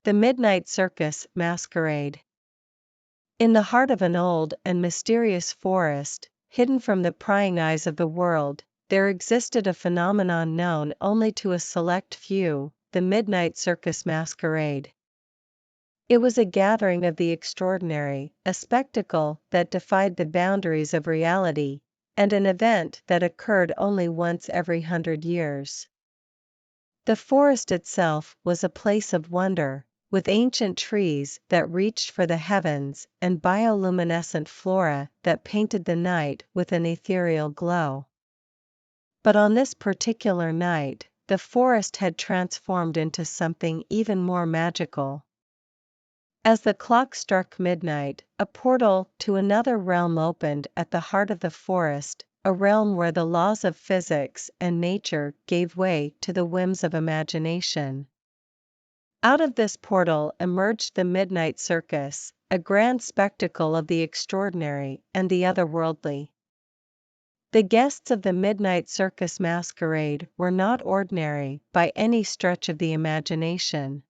The Midnight Circus Masquerade. In the heart of an old and mysterious forest, hidden from the prying eyes of the world, there existed a phenomenon known only to a select few, the Midnight Circus Masquerade. It was a gathering of the extraordinary, a spectacle that defied the boundaries of reality, and an event that occurred only once every 100 years. The forest itself was a place of wonder, with ancient trees that reached for the heavens and bioluminescent flora that painted the night with an ethereal glow. But on this particular night, the forest had transformed into something even more magical. As the clock struck midnight, a portal to another realm opened at the heart of the forest, a realm where the laws of physics and nature gave way to the whims of imagination. Out of this portal emerged the Midnight Circus, a grand spectacle of the extraordinary and the otherworldly. The guests of the Midnight Circus Masquerade were not ordinary by any stretch of the imagination.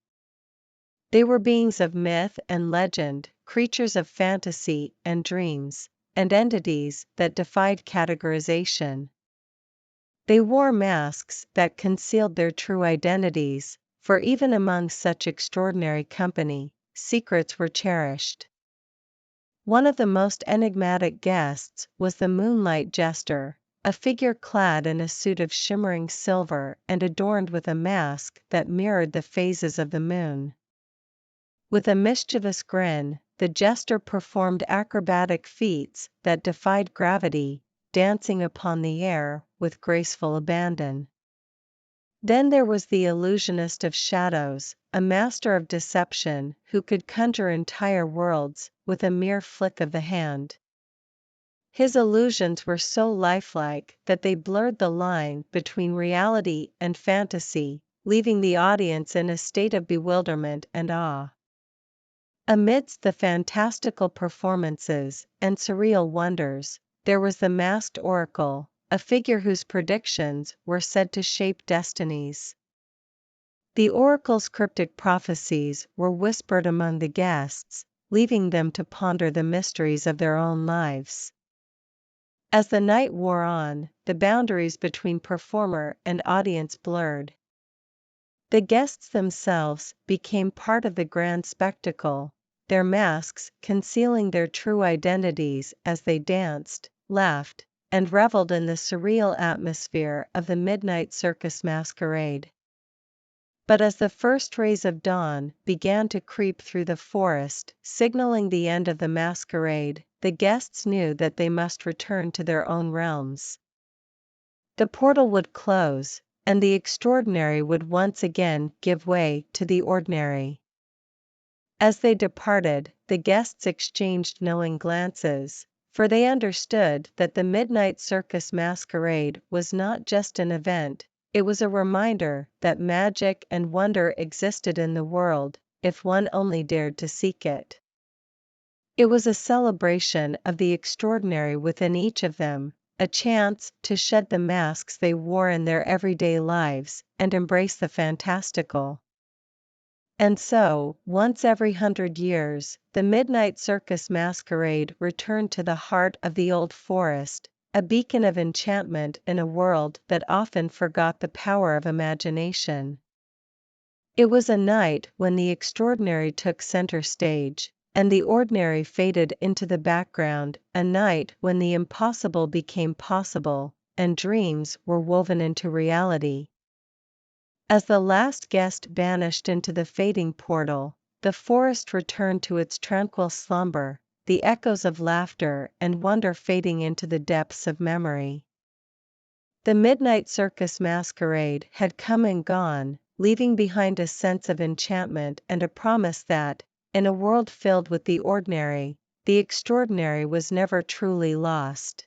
They were beings of myth and legend, creatures of fantasy and dreams, and entities that defied categorization. They wore masks that concealed their true identities, for even among such extraordinary company, secrets were cherished. One of the most enigmatic guests was the Moonlight Jester, a figure clad in a suit of shimmering silver and adorned with a mask that mirrored the phases of the moon. With a mischievous grin, the jester performed acrobatic feats that defied gravity, dancing upon the air with graceful abandon. Then there was the illusionist of shadows, a master of deception who could conjure entire worlds with a mere flick of the hand. His illusions were so lifelike that they blurred the line between reality and fantasy, leaving the audience in a state of bewilderment and awe. Amidst the fantastical performances and surreal wonders, there was the masked oracle, a figure whose predictions were said to shape destinies. The oracle's cryptic prophecies were whispered among the guests, leaving them to ponder the mysteries of their own lives. As the night wore on, the boundaries between performer and audience blurred. The guests themselves became part of the grand spectacle, their masks concealing their true identities as they danced, laughed, and reveled in the surreal atmosphere of the Midnight Circus Masquerade. But as the first rays of dawn began to creep through the forest, signaling the end of the masquerade, the guests knew that they must return to their own realms. The portal would close, and the extraordinary would once again give way to the ordinary. As they departed, the guests exchanged knowing glances, for they understood that the Midnight Circus Masquerade was not just an event, it was a reminder that magic and wonder existed in the world, if one only dared to seek it. It was a celebration of the extraordinary within each of them, a chance to shed the masks they wore in their everyday lives, and embrace the fantastical. And so, once every 100 years, the Midnight Circus Masquerade returned to the heart of the old forest, a beacon of enchantment in a world that often forgot the power of imagination. It was a night when the extraordinary took center stage, and the ordinary faded into the background, a night when the impossible became possible, and dreams were woven into reality. As the last guest vanished into the fading portal, the forest returned to its tranquil slumber, the echoes of laughter and wonder fading into the depths of memory. The Midnight Circus Masquerade had come and gone, leaving behind a sense of enchantment and a promise that, in a world filled with the ordinary, the extraordinary was never truly lost.